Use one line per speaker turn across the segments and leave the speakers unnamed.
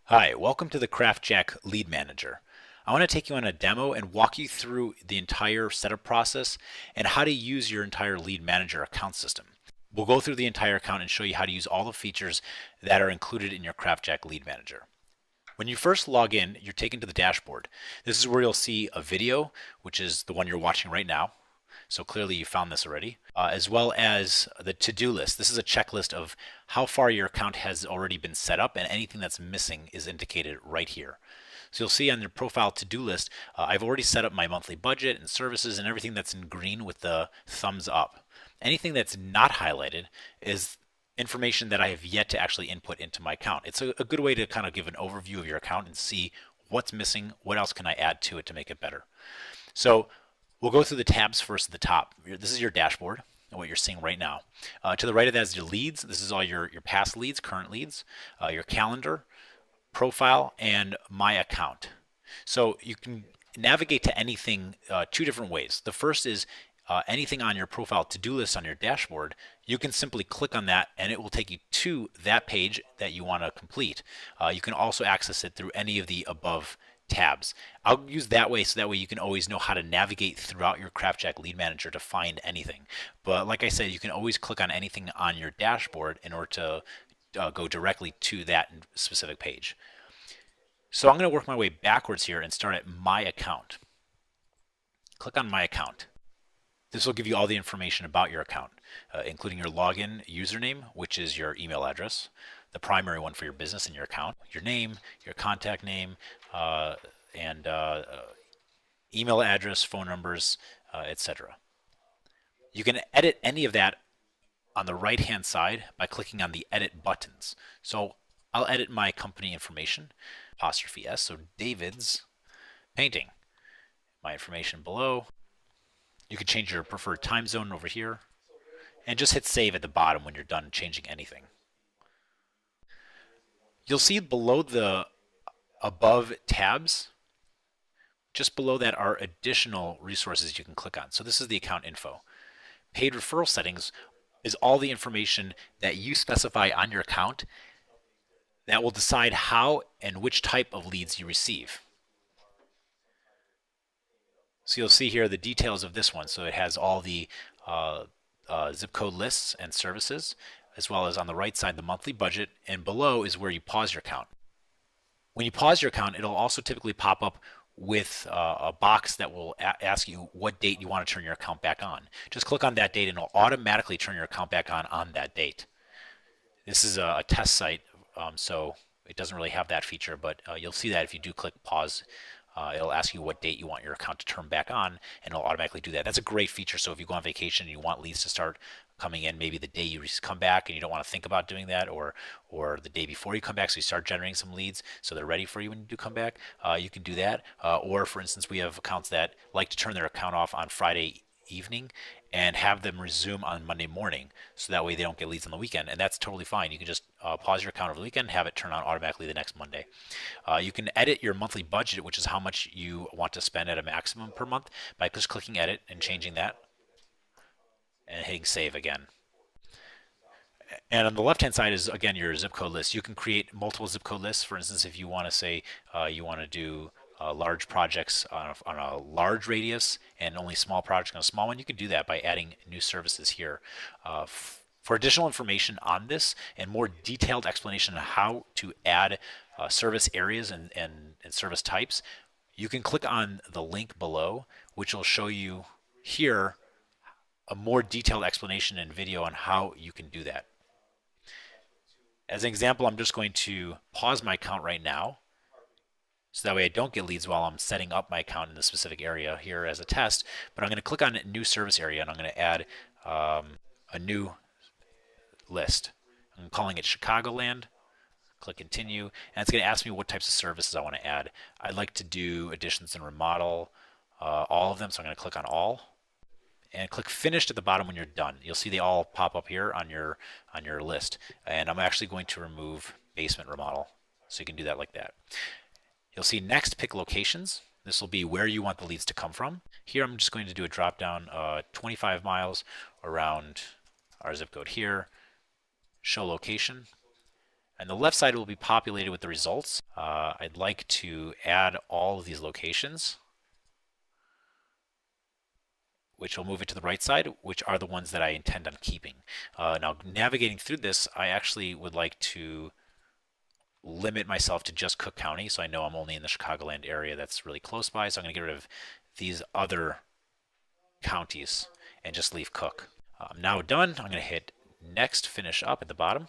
Hi, welcome to the CraftJack Lead Manager. I want to take you on a demo and walk you through the entire setup process and how to use your entire Lead Manager account system. We'll go through the entire account and show you how to use all the features that are included in your CraftJack Lead Manager. When you first log in, you're taken to the dashboard. This is where you'll see a video, which is the one you're watching right now. So clearly you found this already, as well as the to-do list. This is a checklist of how far your account has already been set up, and anything that's missing is indicated right here. So you'll see on your profile to-do list, I've already set up my monthly budget and services and everything that's in green with the thumbs up. Anything that's not highlighted is information that I have yet to actually input into my account. It's a good way to kind of give an overview of your account and see what's missing, what else can I add to it to make it better. So we'll go through the tabs first at the top. This is your dashboard and what you're seeing right now. To the right of that is your leads. This is all your past leads, current leads, your calendar, profile, and my account. So you can navigate to anything two different ways. The first is anything on your profile to-do list on your dashboard. You can simply click on that and it will take you to that page that you want to complete. You can also access it through any of the above tabs. I'll use that way so that way you can always know how to navigate throughout your CraftJack Lead Manager to find anything. But like I said, you can always click on anything on your dashboard in order to go directly to that specific page. So I'm going to work my way backwards here and start at my account. Click on my account. This will give you all the information about your account, including your login username, which is your email address, the primary one for your business and your account, your name, your contact name, and email address, phone numbers, etc. You can edit any of that on the right-hand side by clicking on the edit buttons. So I'll edit my company information, apostrophe S, so David's Painting. My information below. You can change your preferred time zone over here and just hit save at the bottom when you're done changing anything. You'll see below the above tabs, just below that are additional resources you can click on. So this is the account info. Paid referral settings is all the information that you specify on your account that will decide how and which type of leads you receive. So you'll see here the details of this one. So it has all the zip code lists and services, as well as on the right side the monthly budget, and below is where you pause your account. When you pause your account, it'll also typically pop up with a box that will ask you what date you want to turn your account back on. Just click on that date and it'll automatically turn your account back on that date. This is a test site, so it doesn't really have that feature, but you'll see that if you do click pause, it'll ask you what date you want your account to turn back on, and it'll automatically do that. That's a great feature. So if you go on vacation and you want leads to start coming in, maybe the day you come back and you don't want to think about doing that, or the day before you come back, so you start generating some leads so they're ready for you when you do come back, you can do that. Or for instance, we have accounts that like to turn their account off on Friday evening and have them resume on Monday morning, so that way they don't get leads on the weekend, and that's totally fine. You can just pause your account over the weekend, have it turn on automatically the next Monday. You can edit your monthly budget, which is how much you want to spend at a maximum per month, by just clicking edit and changing that and hitting save again. And on the left-hand side is, again, your zip code list. You can create multiple zip code lists. For instance, if you want to say you want to do large projects on a large radius and only small projects on a small one, you can do that by adding new services here. For additional information on this and more detailed explanation on how to add service areas and service types, you can click on the link below, which will show you here a more detailed explanation and video on how you can do that. As an example, I'm just going to pause my account right now, so that way I don't get leads while I'm setting up my account in the specific area here as a test. But I'm going to click on new service area and I'm going to add a new list. I'm calling it Chicagoland. Click continue, and it's going to ask me what types of services I want to add. I'd like to do additions and remodel, all of them, so I'm going to click on all and click finished at the bottom when you're done. You'll see they all pop up here on your list, and I'm actually going to remove basement remodel, so you can do that like that. You'll see next, pick locations. This will be where you want the leads to come from. Here I'm just going to do a drop down 25 miles around our zip code here, show location, And the left side will be populated with the results. I'd like to add all of these locations, which will move it to the right side, which are the ones that I intend on keeping. Now, navigating through this, I actually would like to limit myself to just Cook County, so I know I'm only in the Chicagoland area that's really close by, so I'm going to get rid of these other counties and just leave Cook. I'm now done. I'm going to hit next, finish up at the bottom.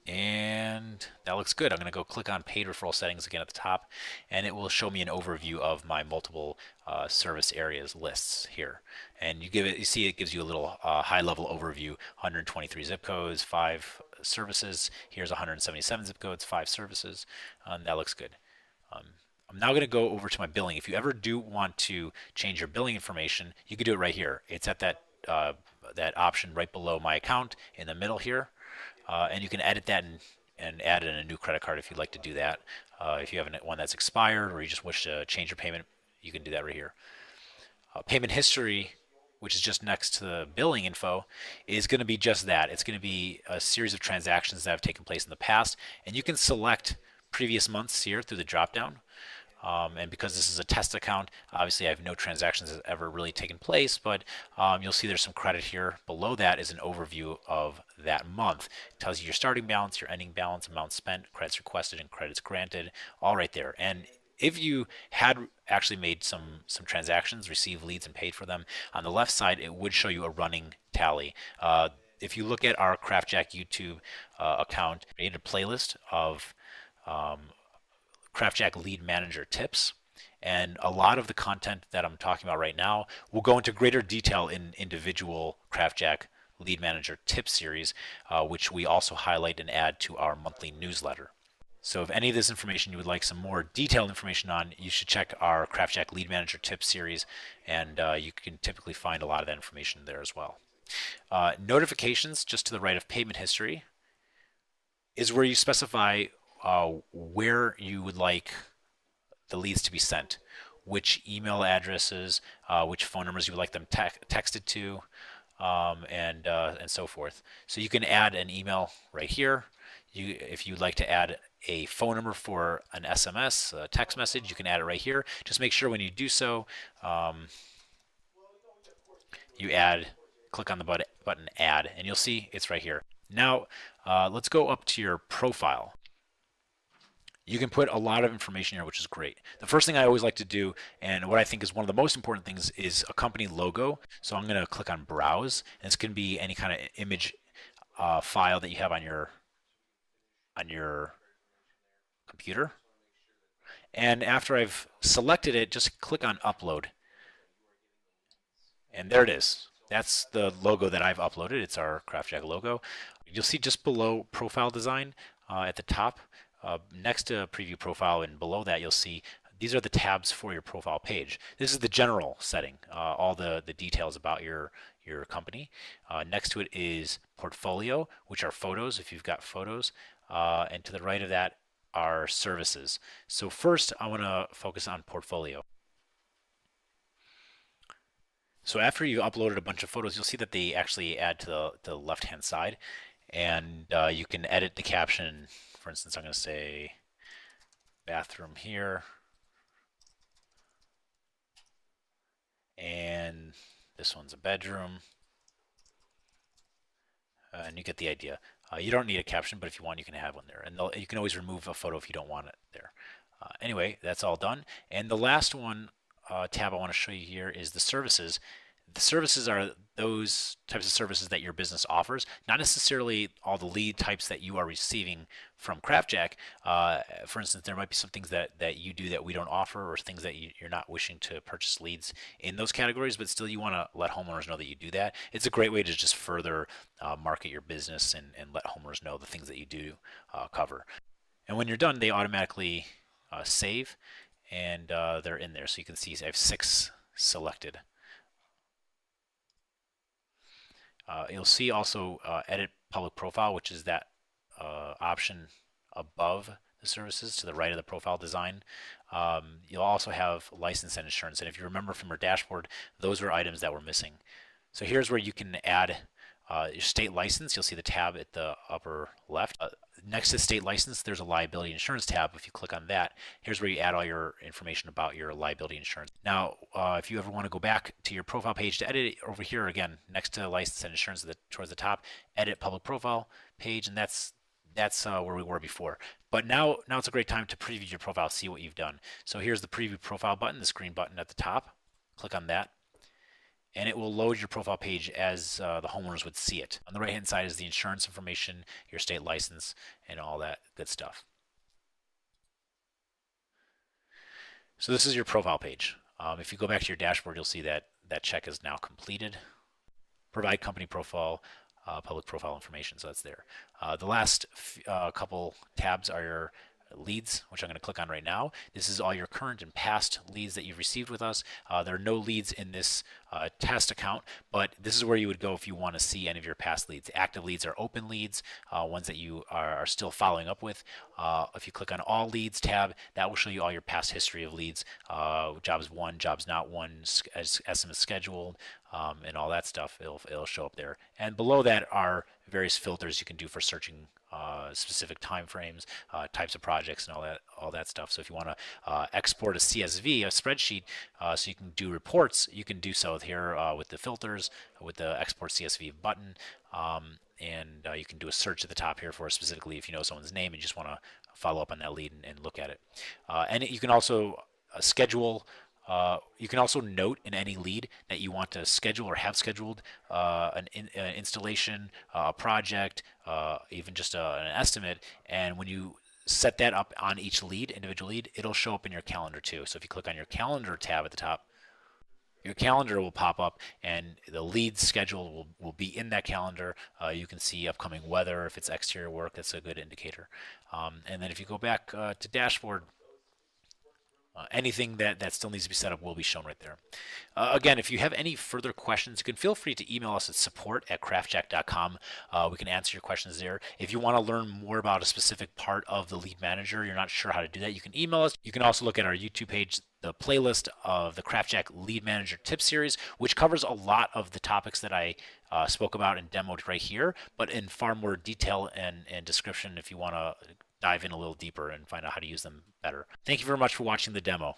And that looks good. I'm going to go click on paid referral settings again at the top, and it will show me an overview of my multiple service areas lists here. And you see it gives you a little high-level overview: 123 zip codes, 5 services. Here's 177 zip codes, 5 services. That looks good. I'm now going to go over to my billing. If you ever do want to change your billing information, you can do it right here. It's at that that option right below my account in the middle here. And you can edit that and add in a new credit card if you'd like to do that. If you have one that's expired or you just wish to change your payment, you can do that right here. Payment history, which is just next to the billing info, is going to be just that. It's going to be a series of transactions that have taken place in the past, and you can select previous months here through the drop-down. And because this is a test account, obviously I have no transactions that have ever really taken place, but you'll see there's some credit here. Below that is an overview of that month. It tells you your starting balance, your ending balance, amount spent, credits requested, and credits granted, all right there. And if you had actually made some transactions, received leads, and paid for them, on the left side it would show you a running tally. If you look at our CraftJack YouTube account, we created a playlist of CraftJack Lead-Manager tips, and a lot of the content that I'm talking about right now will go into greater detail in individual CraftJack Lead-Manager tip series, which we also highlight and add to our monthly newsletter. So if any of this information you would like some more detailed information on, you should check our CraftJack Lead-Manager tip series, and you can typically find a lot of that information there as well. Notifications, just to the right of payment history, is where you specify where you would like the leads to be sent, which email addresses, which phone numbers you would like them texted to, and so forth. So you can add an email right here. If you'd like to add a phone number for an SMS, a text message, you can add it right here. Just make sure when you do so, you click on the button add, and you'll see it's right here. Now, let's go up to your profile. You can put a lot of information here, which is great. The first thing I always like to do, and what I think is one of the most important things, is a company logo. So I'm going to click on Browse, and it's going to be any kind of image file that you have on your computer. And after I've selected it, just click on Upload. And there it is. That's the logo that I've uploaded. It's our CraftJack logo. You'll see just below Profile Design at the top, next to Preview Profile, and below that you'll see these are the tabs for your profile page. This is the general setting, all the details about your company. Next to it is Portfolio, which are photos if you've got photos, and to the right of that are services. So first I want to focus on Portfolio. So after you've uploaded a bunch of photos, you'll see that they actually add to the left-hand side, and you can edit the caption. For instance, I'm going to say bathroom here, and this one's a bedroom, and you get the idea. You don't need a caption, but if you want, you can have one there, and you can always remove a photo if you don't want it there. Anyway, that's all done, and the last one tab I want to show you here is the services. The services are those types of services that your business offers, not necessarily all the lead types that you are receiving from CraftJack. For instance, there might be some things that you do that we don't offer, or things that you're not wishing to purchase leads in those categories, but still you want to let homeowners know that you do that. It's a great way to just further market your business and let homeowners know the things that you do cover. And when you're done, they automatically save, and they're in there. So you can see I have 6 selected. You'll see also edit public profile, which is that option above the services to the right of the profile design. You'll also have license and insurance, and if you remember from our dashboard, those were items that were missing. So here's where you can add Your state license, you'll see the tab at the upper left. Next to state license, there's a liability insurance tab. If you click on that, here's where you add all your information about your liability insurance. Now, if you ever want to go back to your profile page to edit it, over here again, next to license and insurance towards the top, edit public profile page, and that's where we were before. But now it's a great time to preview your profile, see what you've done. So here's the preview profile button, this green button at the top. Click on that, and it will load your profile page as the homeowners would see it. On the right hand side is the insurance information, your state license, and all that good stuff. So this is your profile page. If you go back to your dashboard, you'll see that that check is now completed. Provide company profile, public profile information, so that's there. The last couple tabs are your leads, which I'm going to click on right now. This is all your current and past leads that you've received with us. There are no leads in this test account, but this is where you would go if you want to see any of your past leads. Active leads are open leads, ones that you are still following up with. If you click on all leads tab, that will show you all your past history of leads, jobs won, jobs not won, estimates scheduled, and all that stuff. It'll show up there. And below that are various filters you can do for searching specific time frames, types of projects, and all that stuff. So if you want to export a CSV, a spreadsheet, so you can do reports, you can do so here with the filters, with the export CSV button, and you can do a search at the top here for specifically if you know someone's name and you just want to follow up on that lead and look at it. And you can also schedule. You can also note in any lead that you want to schedule or have scheduled an installation, a project, even just an estimate. And when you set that up on each lead, individual lead, it'll show up in your calendar too. So if you click on your calendar tab at the top, your calendar will pop up and the lead schedule will be in that calendar. You can see upcoming weather. If it's exterior work, that's a good indicator. And then if you go back to dashboard, anything that still needs to be set up will be shown right there. Again, if you have any further questions, you can feel free to email us at support@craftjack.com. We can answer your questions there. If you want to learn more about a specific part of the lead manager, you're not sure how to do that, you can email us. You can also look at our YouTube page, the playlist of the CraftJack Lead Manager Tip Series, which covers a lot of the topics that I spoke about and demoed right here, but in far more detail and description if you want to dive in a little deeper and find out how to use them better. Thank you very much for watching the demo.